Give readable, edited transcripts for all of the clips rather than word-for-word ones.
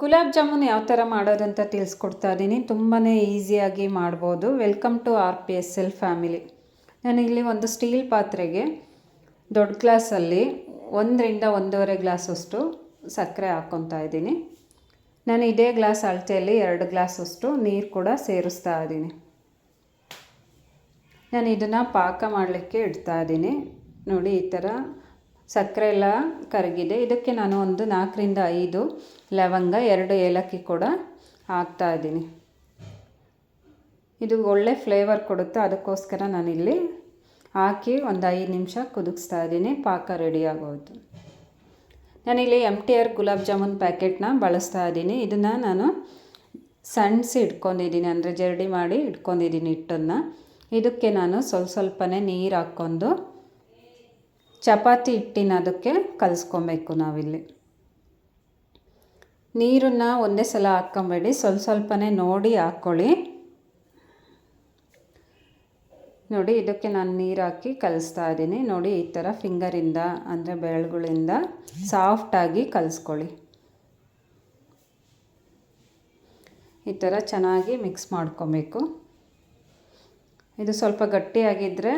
ಗುಲಾಬ್ ಜಾಮೂನ್ ಯಾವ ಥರ ಮಾಡೋದಂತ ತಿಳಿಸ್ಕೊಡ್ತಾ ಇದ್ದೀನಿ. ತುಂಬಾ ಈಸಿಯಾಗಿ ಮಾಡ್ಬೋದು. Welcome to RPSL family. ನಾನಿಲ್ಲಿ ಒಂದು ಸ್ಟೀಲ್ ಪಾತ್ರೆಗೆ ದೊಡ್ಡ ಗ್ಲಾಸಲ್ಲಿ 1ರಿಂದ 1.5 ಗ್ಲಾಸಷ್ಟು ಸಕ್ಕರೆ ಹಾಕ್ಕೊತಾ ಇದ್ದೀನಿ. ನಾನು ಇದೇ ಗ್ಲಾಸ್ ಅಳತೆಯಲ್ಲಿ 2 ಗ್ಲಾಸಷ್ಟು ನೀರು ಕೂಡ ಸೇರಿಸ್ತಾ ಇದ್ದೀನಿ. ನಾನು ಇದನ್ನು ಪಾಕ ಮಾಡಲಿಕ್ಕೆ ಇಡ್ತಾ ಇದ್ದೀನಿ. ನೋಡಿ, ಈ ಥರ ಸಕ್ಕರೆ ಎಲ್ಲ ಕರಗಿದೆ. ಇದಕ್ಕೆ ನಾನು ಒಂದು 4ರಿಂದ 5 ಲವಂಗ, 2 ಏಲಕ್ಕಿ ಕೂಡ ಹಾಕ್ತಾ ಇದ್ದೀನಿ. ಇದು ಒಳ್ಳೆ ಫ್ಲೇವರ್ ಕೊಡುತ್ತೆ. ಅದಕ್ಕೋಸ್ಕರ ನಾನಿಲ್ಲಿ ಹಾಕಿ ಒಂದು 5 ನಿಮಿಷ ಕುದಿಸ್ತಾ ಇದ್ದೀನಿ. ಪಾಕ ರೆಡಿ ಆಗೋಯ್ತು. ನಾನಿಲ್ಲಿ MTR ಗುಲಾಬ್ ಜಾಮೂನ್ ಪ್ಯಾಕೆಟ್ನ ಬಳಸ್ತಾ ಇದ್ದೀನಿ. ಇದನ್ನು ನಾನು ಸಣ್ಣಿಸಿ ಇಟ್ಕೊಂಡಿದ್ದೀನಿ, ಅಂದರೆ ಜರಡಿ ಮಾಡಿ ಇಟ್ಕೊಂಡಿದ್ದೀನಿ ಹಿಟ್ಟನ್ನು. ಇದಕ್ಕೆ ನಾನು ಸ್ವಲ್ಪನೇ ನೀರು ಹಾಕ್ಕೊಂಡು ಚಪಾತಿ ಹಿಟ್ಟಿನ ಅದಕ್ಕೆ ಕಲಿಸ್ಕೊಬೇಕು. ನಾವಿಲ್ಲಿ ನೀರನ್ನು ಒಂದೇ ಸಲ ಹಾಕ್ಕೊಂಬೇಡಿ, ಸ್ವಲ್ಪನೇ ನೋಡಿ ಹಾಕ್ಕೊಳ್ಳಿ. ನೋಡಿ, ಇದಕ್ಕೆ ನಾನು ನೀರು ಹಾಕಿ ಕಲಿಸ್ತಾ ಇದ್ದೀನಿ. ನೋಡಿ, ಈ ಥರ ಫಿಂಗರಿಂದ ಅಂದರೆ ಬೆರಳುಗಳಿಂದ ಸಾಫ್ಟಾಗಿ ಕಲಿಸ್ಕೊಳ್ಳಿ. ಈ ಥರ ಚೆನ್ನಾಗಿ ಮಿಕ್ಸ್ ಮಾಡ್ಕೊಬೇಕು. ಇದು ಸ್ವಲ್ಪ ಗಟ್ಟಿಯಾಗಿದ್ದರೆ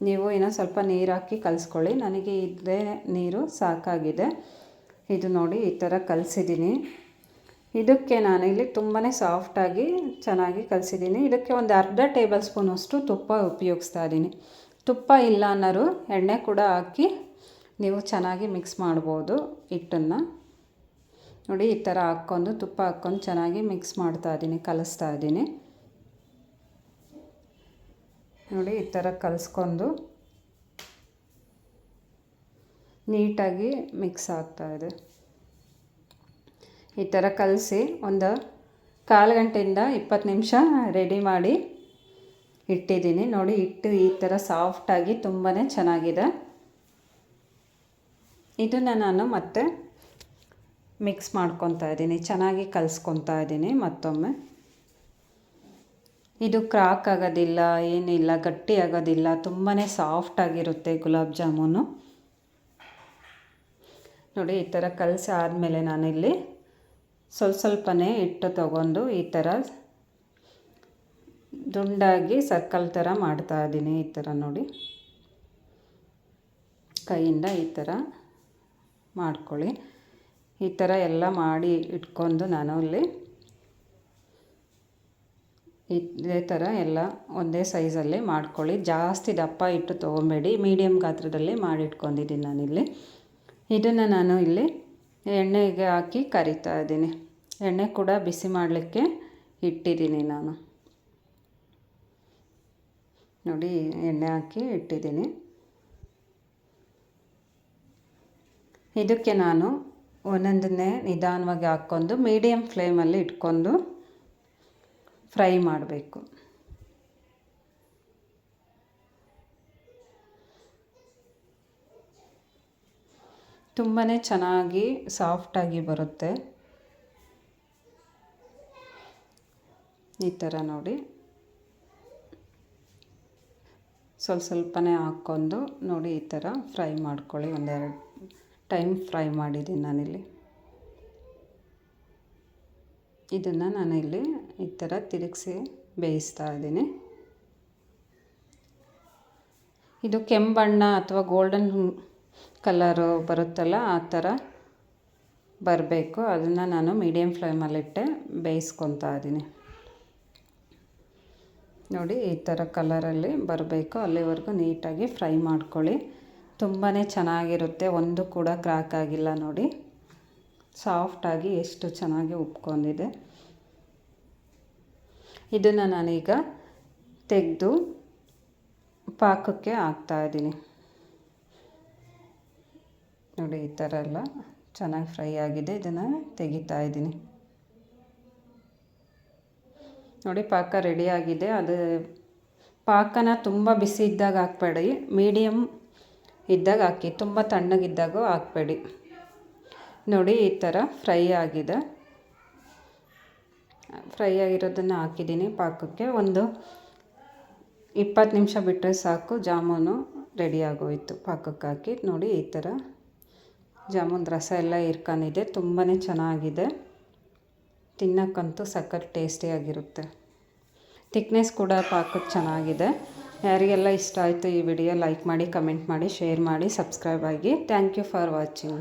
ನೀವು ಇನ್ನೂ ಸ್ವಲ್ಪ ನೀರು ಹಾಕಿ ಕಲಿಸ್ಕೊಳ್ಳಿ. ನನಗೆ ಇದೇ ನೀರು ಸಾಕಾಗಿದೆ. ಇದು ನೋಡಿ, ಈ ಥರ ಕಲಿಸಿದ್ದೀನಿ. ಇದಕ್ಕೆ ನಾನಿಲ್ಲಿ ತುಂಬಾ ಸಾಫ್ಟಾಗಿ ಚೆನ್ನಾಗಿ ಕಲಿಸಿದ್ದೀನಿ. ಇದಕ್ಕೆ ಒಂದು ಅರ್ಧ ಟೇಬಲ್ ಸ್ಪೂನಷ್ಟು ತುಪ್ಪ ಉಪಯೋಗಿಸ್ತಾ ಇದ್ದೀನಿ. ತುಪ್ಪ ಇಲ್ಲ ಅನ್ನೋರು ಎಣ್ಣೆ ಕೂಡ ಹಾಕಿ ನೀವು ಚೆನ್ನಾಗಿ ಮಿಕ್ಸ್ ಮಾಡ್ಬೋದು ಹಿಟ್ಟನ್ನು. ನೋಡಿ, ಈ ಥರ ಹಾಕ್ಕೊಂಡು ತುಪ್ಪ ಹಾಕ್ಕೊಂಡು ಚೆನ್ನಾಗಿ ಮಿಕ್ಸ್ ಮಾಡ್ತಾ ಇದ್ದೀನಿ, ಕಲಿಸ್ತಾ ಇದ್ದೀನಿ. ನೋಡಿ, ಈ ಥರ ಕಲಿಸ್ಕೊಂಡು ನೀಟಾಗಿ ಮಿಕ್ಸ್ ಆಗ್ತಾಯಿದೆ. ಈ ಥರ ಕಲಸಿ ಒಂದು 1/4 ಗಂಟೆಯಿಂದ 20 ನಿಮಿಷ ರೆಡಿ ಮಾಡಿ ಇಟ್ಟಿದ್ದೀನಿ. ನೋಡಿ, ಹಿಟ್ಟು ಈ ಥರ ಸಾಫ್ಟಾಗಿ ತುಂಬಾ ಚೆನ್ನಾಗಿದೆ. ಇದನ್ನು ನಾನು ಮತ್ತೆ ಮಿಕ್ಸ್ ಮಾಡ್ಕೊತಾ ಇದ್ದೀನಿ, ಚೆನ್ನಾಗಿ ಕಲಿಸ್ಕೊತಾ ಇದ್ದೀನಿ ಮತ್ತೊಮ್ಮೆ. ಇದು ಕ್ರಾಕ್ ಆಗೋದಿಲ್ಲ, ಏನಿಲ್ಲ, ಗಟ್ಟಿ ಆಗೋದಿಲ್ಲ, ತುಂಬಾ ಸಾಫ್ಟಾಗಿರುತ್ತೆ ಗುಲಾಬ್ ಜಾಮೂನು. ನೋಡಿ, ಈ ಥರ ಕಲಸಿ ಆದಮೇಲೆ ನಾನಿಲ್ಲಿ ಸ್ವಲ್ಪನೇ ಹಿಟ್ಟು ತೊಗೊಂಡು ಈ ಥರ ದುಂಡಾಗಿ ಸರ್ಕಲ್ ಥರ ಮಾಡ್ತಾ ಇದ್ದೀನಿ. ಈ ಥರ ನೋಡಿ, ಕೈಯಿಂದ ಈ ಥರ ಮಾಡ್ಕೊಳ್ಳಿ. ಈ ಥರ ಎಲ್ಲ ಮಾಡಿ ಇಟ್ಕೊಂಡು ನಾನು ಇಲ್ಲಿ ಇದೇ ಥರ ಎಲ್ಲ ಒಂದೇ ಸೈಜಲ್ಲಿ ಮಾಡ್ಕೊಳ್ಳಿ. ಜಾಸ್ತಿ ದಪ್ಪ ಹಿಟ್ಟು ತೊಗೊಬೇಡಿ, ಮೀಡಿಯಮ್ ಗಾತ್ರದಲ್ಲಿ ಮಾಡಿಟ್ಕೊಂಡಿದ್ದೀನಿ ನಾನಿಲ್ಲಿ. ಇದನ್ನು ನಾನು ಇಲ್ಲಿ ಎಣ್ಣೆಗೆ ಹಾಕಿ ಕರಿತಾ ಇದ್ದೀನಿ. ಎಣ್ಣೆ ಕೂಡ ಬಿಸಿ ಮಾಡಲಿಕ್ಕೆ ಇಟ್ಟಿದ್ದೀನಿ ನಾನು. ನೋಡಿ, ಎಣ್ಣೆ ಹಾಕಿ ಇಟ್ಟಿದ್ದೀನಿ. ಇದಕ್ಕೆ ನಾನು ಒಂದೊಂದನ್ನೇ ನಿಧಾನವಾಗಿ ಹಾಕ್ಕೊಂಡು ಮೀಡಿಯಮ್ ಫ್ಲೇಮಲ್ಲಿ ಇಟ್ಕೊಂಡು ಫ್ರೈ ಮಾಡಬೇಕು. ತುಂಬಾ ಚೆನ್ನಾಗಿ ಸಾಫ್ಟಾಗಿ ಬರುತ್ತೆ. ಈ ಥರ ನೋಡಿ, ಸ್ವಲ್ಪನೇ ಹಾಕ್ಕೊಂಡು ನೋಡಿ ಈ ಥರ ಫ್ರೈ ಮಾಡ್ಕೊಳ್ಳಿ. 1-2 ಟೈಮ್ ಫ್ರೈ ಮಾಡಿದ್ದೀನಿ ನಾನಿಲ್ಲಿ. ಇದನ್ನು ನಾನಿಲ್ಲಿ ಈ ಥರ ತಿರುಗಿಸಿ ಬೇಯಿಸ್ತಾ ಇದ್ದೀನಿ. ಇದು ಕೆಂಪು ಬಣ್ಣ ಅಥವಾ ಗೋಲ್ಡನ್ ಕಲರು ಬರುತ್ತಲ್ಲ, ಆ ಥರ ಬರಬೇಕು. ಅದನ್ನು ನಾನು ಮೀಡಿಯಮ್ ಫ್ಲೇಮಲ್ಲಿಟ್ಟೆ ಬೇಯಿಸ್ಕೊತಾ ಇದ್ದೀನಿ. ನೋಡಿ, ಈ ಥರ ಕಲರಲ್ಲಿ ಬರಬೇಕು, ಅಲ್ಲಿವರೆಗೂ ನೀಟಾಗಿ ಫ್ರೈ ಮಾಡ್ಕೊಳ್ಳಿ. ತುಂಬಾ ಚೆನ್ನಾಗಿರುತ್ತೆ, ಒಂದು ಕೂಡ ಕ್ರ್ಯಾಕ್ ಆಗಿಲ್ಲ. ನೋಡಿ, ಸಾಫ್ಟಾಗಿ ಎಷ್ಟು ಚೆನ್ನಾಗಿ ಉಪ್ಕೊಂಡಿದೆ. ಇದನ್ನು ನಾನೀಗ ತೆಗೆದು ಪಾಕಕ್ಕೆ ಹಾಕ್ತಾಯಿದ್ದೀನಿ. ನೋಡಿ, ಈ ಥರ ಎಲ್ಲ ಚೆನ್ನಾಗಿ ಫ್ರೈ ಆಗಿದೆ. ಇದನ್ನು ತೆಗಿತಾ ಇದ್ದೀನಿ. ನೋಡಿ, ಪಾಕ ರೆಡಿಯಾಗಿದೆ. ಅದು ಪಾಕನ ತುಂಬ ಬಿಸಿ ಇದ್ದಾಗ ಹಾಕಬೇಡಿ, ಮೀಡಿಯಮ್ ಇದ್ದಾಗ ಹಾಕಿ, ತುಂಬ ತಣ್ಣಗಿದ್ದಾಗ ಹಾಕಬೇಡಿ. ನೋಡಿ, ಈ ಥರ ಫ್ರೈ ಆಗಿದೆ. ಫ್ರೈ ಆಗಿರೋದನ್ನು ಹಾಕಿದ್ದೀನಿ ಪಾಕಕ್ಕೆ. ಒಂದು 20 ನಿಮಿಷ ಬಿಟ್ಟರೆ ಸಾಕು, ಜಾಮೂನು ರೆಡಿ ಆಗೋಯಿತು. ಪಾಕಕ್ಕೆ ಹಾಕಿ ನೋಡಿ, ಈ ಥರ ಜಾಮೂನ್ ರಸ ಎಲ್ಲ ಹೀರ್ಕೊಂಡಿದೆ, ತುಂಬಾ ಚೆನ್ನಾಗಿದೆ. ತಿನ್ನೋಕ್ಕಂತೂ ಸಖತ್ ಟೇಸ್ಟಿಯಾಗಿರುತ್ತೆ. ಥಿಕ್ನೆಸ್ ಕೂಡ ಪಾಕಕ್ಕೆ ಚೆನ್ನಾಗಿದೆ. ಯಾರಿಗೆಲ್ಲ ಇಷ್ಟ ಆಯಿತು ಈ ವಿಡಿಯೋ ಲೈಕ್ ಮಾಡಿ, ಕಮೆಂಟ್ ಮಾಡಿ, ಶೇರ್ ಮಾಡಿ, ಸಬ್ಸ್ಕ್ರೈಬ್ ಆಗಿ. Thank you for watching.